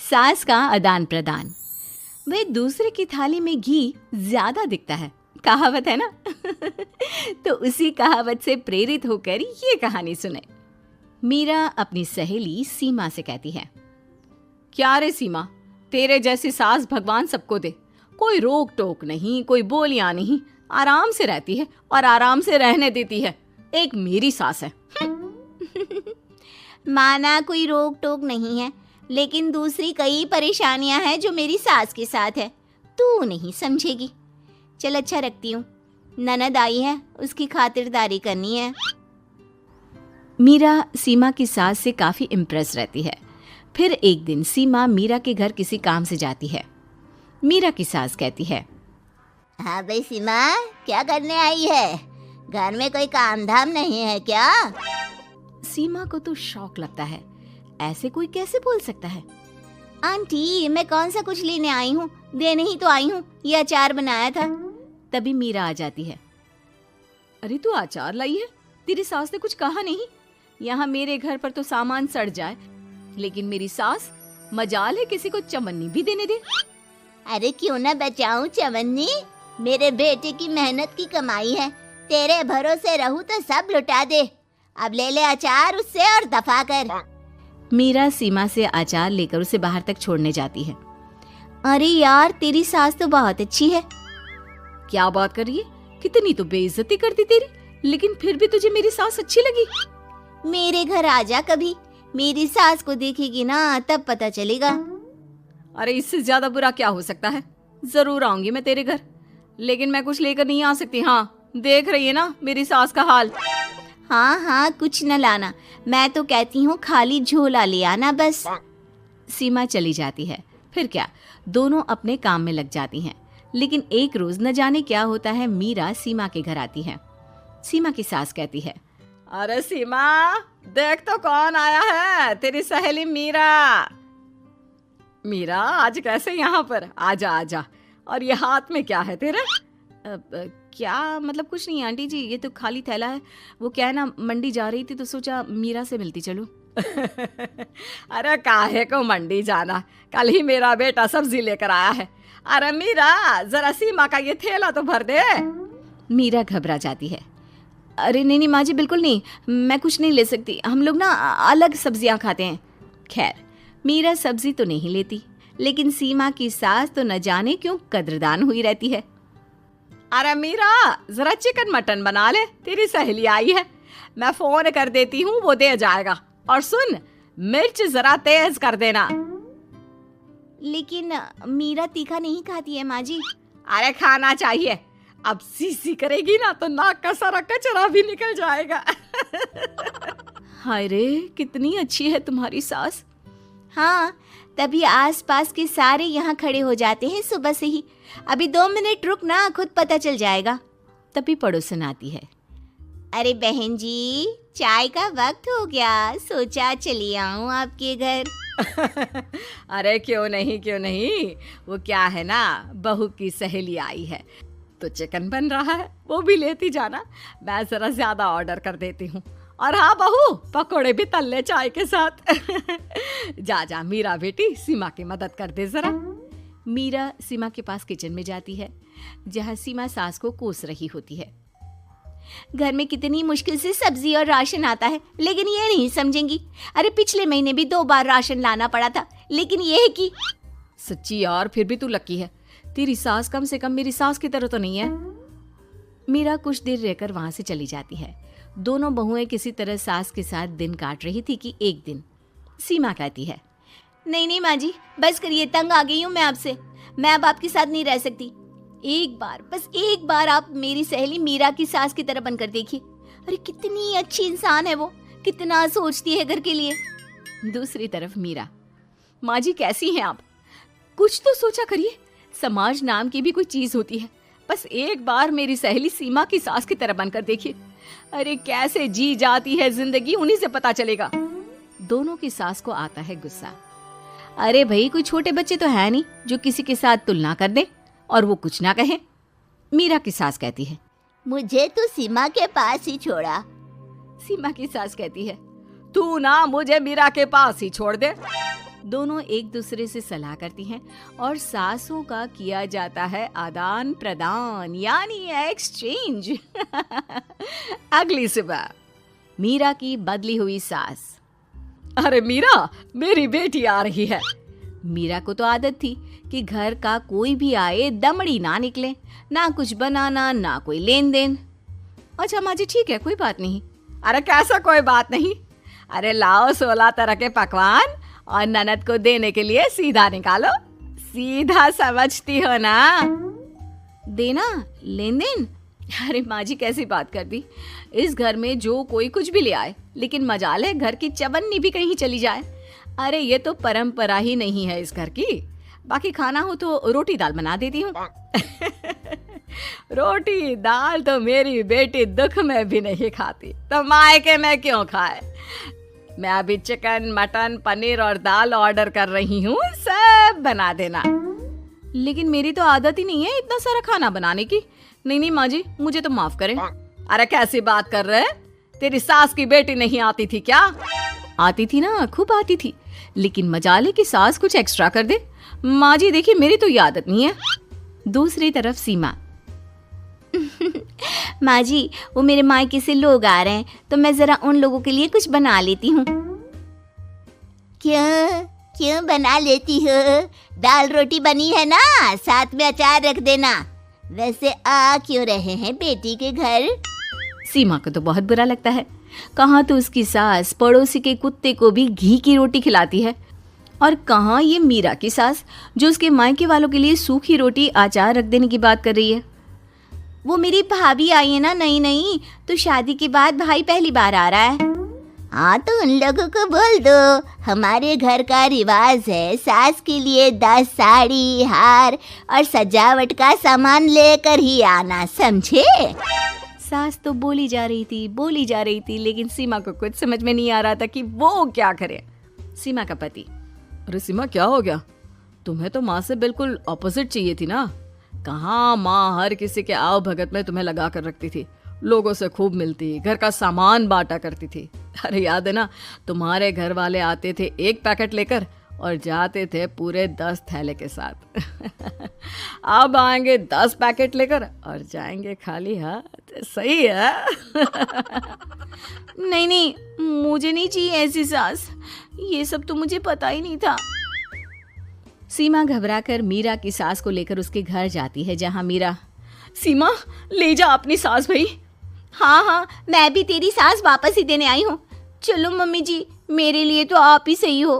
सास का आदान प्रदान। वह दूसरे की थाली में घी ज्यादा दिखता है, कहावत है ना। तो उसी कहावत से प्रेरित होकर ये कहानी सुने। मीरा अपनी सहेली सीमा से कहती है, क्या रे सीमा, तेरे जैसी सास भगवान सबको दे। कोई रोक टोक नहीं, कोई बोलियां नहीं, आराम से रहती है और आराम से रहने देती है। एक मेरी सास है। माना कोई रोक टोक नहीं है, लेकिन दूसरी कई परेशानियां हैं जो मेरी सास के साथ है, तू नहीं समझेगी। चल अच्छा रखती हूँ, ननद आई है, उसकी खातिरदारी करनी है। मीरा सीमा की सास से काफी इम्प्रेस रहती है। फिर एक दिन सीमा मीरा के घर किसी काम से जाती है। मीरा की सास कहती है, हाँ भाई सीमा, क्या करने आई है? घर में कोई काम धाम नहीं है क्या? सीमा को तो शौक लगता है, ऐसे कोई कैसे बोल सकता है। आंटी, मैं कौन सा कुछ लेने आई हूँ, देने ही तो आई हूँ। ये अचार बनाया था। तभी मीरा आ जाती है। अरे तू अचार लाई है? तेरी सास ने कुछ कहा नहीं? यहाँ मेरे घर पर तो सामान सड़ जाए, लेकिन मेरी सास मजाल है किसी को चवन्नी भी देने दे। अरे क्यों ना बचाऊं चवन्नी, मेरे बेटे की मेहनत की कमाई है। तेरे भरोसे रहूं तो सब लुटा दे। अब ले ले अचार उससे और दफा कर। मीरा सीमा से अचार लेकर उसे बाहर तक छोड़ने जाती है। अरे यार, तेरी सास तो बहुत अच्छी है। क्या बात कर रही है? कितनी तो बेइज्जती करती तेरी, लेकिन फिर भी तुझे मेरी सास अच्छी लगी। मेरे घर आजा कभी, मेरी सास को देखेगी ना तब पता चलेगा। अरे इससे ज्यादा बुरा क्या हो सकता है। जरूर आऊंगी मैं तेरे घर, लेकिन मैं कुछ लेकर नहीं आ सकती। हाँ, देख रही है ना मेरी सास का हाल। हाँ हाँ, कुछ न लाना, मैं तो कहती हूँ खाली झोला ले आना बस। सीमा चली जाती है। फिर क्या, दोनों अपने काम में लग जाती हैं। लेकिन एक रोज न जाने क्या होता है, मीरा सीमा के घर आती है। सीमा की सास कहती है, अरे सीमा, देख तो कौन आया है, तेरी सहेली मीरा। मीरा, आज कैसे यहाँ पर? आजा आजा। और ये हाथ में क्या है तेरे? क्या मतलब? कुछ नहीं आंटी जी, ये तो खाली थैला है। वो क्या है ना, मंडी जा रही थी तो सोचा मीरा से मिलती चलूं। अरे काहे को मंडी जाना, कल ही मेरा बेटा सब्जी लेकर आया है। अरे मीरा, जरा सीमा का ये थैला तो भर दे। मीरा घबरा जाती है। अरे नहीं नहीं माँ जी, बिल्कुल नहीं, मैं कुछ नहीं ले सकती। हम लोग ना अलग सब्जियां खाते हैं। खैर, मीरा सब्जी तो नहीं लेती, लेकिन सीमा की सास तो न जाने क्यों कद्रदान हुई रहती है। अरे मीरा, जरा चिकन मटन बना ले, तेरी सहेली आई है। मैं फोन कर देती हूँ, वो दे जाएगा। और सुन, मिर्च जरा तेज कर देना। लेकिन मीरा तीखा नहीं खाती है माँ जी। अरे खाना चाहिए। अब सीसी करेगी ना तो नाक का सारा कचरा भी निकल जाएगा। हाय रे, कितनी अच्छी है तुम्हारी सास। हाँ, तभी आसपास के सारे यहाँ खड़े हो जाते हैं सुबह से ही। अभी 2 मिनट रुक ना, खुद पता चल जाएगा। तभी पड़ोसन आती है। अरे बहन जी, चाय का वक्त हो गया, सोचा चली आऊं आपके घर। अरे क्यों नहीं क्यों नहीं, वो क्या है ना, बहू की सहेली आई है तो चिकन बन रहा है, वो भी लेती जाना। मैं जरा ज्यादा ऑर्डर कर देती हूँ। और हाँ बहू, पकोड़े भी तल ले चाय के साथ। जा जा मीरा बेटी, सीमा की मदद कर दे जरा। मीरा सीमा के पास किचन में जाती है, जहाँ सीमा सास को कोस रही होती है। घर में कितनी मुश्किल से सब्जी और राशन आता है, लेकिन ये नहीं समझेंगी। अरे पिछले महीने भी 2 बार राशन लाना पड़ा था, लेकिन ये है कि सच्ची यार, फिर भी तू लकी है। तेरी सास कम से कम मेरी सास की तरह तो नहीं है। मीरा कुछ देर रहकर वहां से चली जाती है। दोनों बहुएं किसी तरह सास के साथ दिन काट रही थी कि एक दिन सीमा कहती है, नहीं नहीं माँ जी, बस करिए, तंग आ गई हूँ मैं आपसे। मैं अब आपके साथ नहीं रह सकती। एक बार, बस एक बार आप मेरी सहेली मीरा की सास की तरह बनकर देखिए। अरे कितनी अच्छी इंसान है वो, कितना सोचती है घर के लिए। दूसरी तरफ मीरा, माँ जी कैसी हैं आप? कुछ तो सोचा करिए, समाज नाम की भी कोई चीज होती है। बस एक बार मेरी सहेली सीमा की सास की तरह बनकर देखिए। अरे कैसे जी जाती है जिंदगी, उन्हीं से पता चलेगा। दोनों की सास को आता है गुस्सा। अरे भाई, कोई छोटे बच्चे तो है नहीं जो किसी के साथ तुलना कर दे और वो कुछ ना कहे। मीरा की सास कहती है, मुझे तो सीमा के पास ही छोड़ा। सीमा की सास कहती है, तू ना मुझे मीरा के पास ही छोड़ दे। दोनों एक दूसरे से सलाह करती हैं और सासों का किया जाता है आदान प्रदान यानी एक्सचेंज। अगली सुबह मीरा की बदली हुई सास। अरे मीरा, मेरी बेटी आ रही है। मीरा को तो आदत थी कि घर का कोई भी आए दमड़ी ना निकले, ना कुछ बनाना ना कोई लेन देन। अच्छा माँ जी ठीक है, कोई बात नहीं। अरे कैसा कोई बात नहीं, अरे लाओ 16 तरह के पकवान और ननद को देने के लिए सीधा निकालो। सीधा समझती हो ना? देना लेन देन? अरे माँ जी कैसी बात कर दी। इस घर में जो कोई कुछ भी ले आए, लेकिन मजाल है घर की चवन्नी भी कहीं चली जाए। अरे ये तो परंपरा ही नहीं है इस घर की। बाकी खाना हो तो रोटी दाल बना देती हूँ। रोटी दाल तो मेरी बेटी दुख में भी नहीं खाती, तो मायके में क्यों खाए। मैं अभी चिकन मटन पनीर और दाल ऑर्डर कर रही हूँ, सब बना देना। लेकिन मेरी तो आदत ही नहीं है इतना सारा खाना बनाने की। नहीं नहीं माँ जी, मुझे तो माफ करें। अरे कैसी बात कर रहे? तेरी सास की बेटी नहीं आती थी क्या? आती थी ना, खूब आती थी, लेकिन मजाले की सास कुछ एक्स्ट्रा कर दे। माँ जी देखिए, मेरी तो ये आदत नहीं है। दूसरी तरफ सीमा। माँ जी, वो मेरे मायके से लोग आ रहे हैं, तो मैं जरा उन लोगों के लिए कुछ बना लेती हूँ। क्यों क्यों बना लेती हो? दाल रोटी बनी है ना, साथ में अचार रख देना। वैसे आ क्यों रहे हैं बेटी के घर? सीमा को तो बहुत बुरा लगता है। कहाँ तो उसकी सास पड़ोसी के कुत्ते को भी घी की रोटी खिलाती है, और कहाँ ये मीरा की सास जो उसके मायके वालों के लिए सूखी रोटी अचार रख देने की बात कर रही है। वो मेरी भाभी आई है ना, नई, तो शादी के बाद भाई पहली बार आ रहा है। हाँ तो उन लोगों को बोल दो, हमारे घर का रिवाज है सास के लिए 10 साड़ी हार और सजावट का सामान लेकर ही आना, समझे? सास तो बोली जा रही थी, लेकिन सीमा को कुछ समझ में नहीं आ रहा था कि वो क्या करे। सीमा का पति। अरे सीमा क्या हो गया? तुम्हें तो माँ से बिल्कुल ऑपोजिट चाहिए थी ना। कहाँ माँ हर किसी के आओ भगत में तुम्हें लगा कर रखती थी, लोगों से खूब मिलती, घर का सामान बांटा करती थी। अरे याद है ना, तुम्हारे घर वाले आते थे 1 पैकेट लेकर और जाते थे पूरे 10 थैले के साथ। अब आएंगे 10 पैकेट लेकर और जाएंगे खाली हाथ। सही है? नहीं, मुझे नहीं चाहिए ऐसी सास, ये सब तो मुझे पता ही नहीं था। सीमा घबराकर मीरा की सास को लेकर उसके घर जाती है, जहां मीरा। सीमा ले जा अपनी सास भाई। हाँ, मैं भी तेरी सास वापस ही देने आई हूँ। चलो मम्मी जी, मेरे लिए तो आप ही सही हो।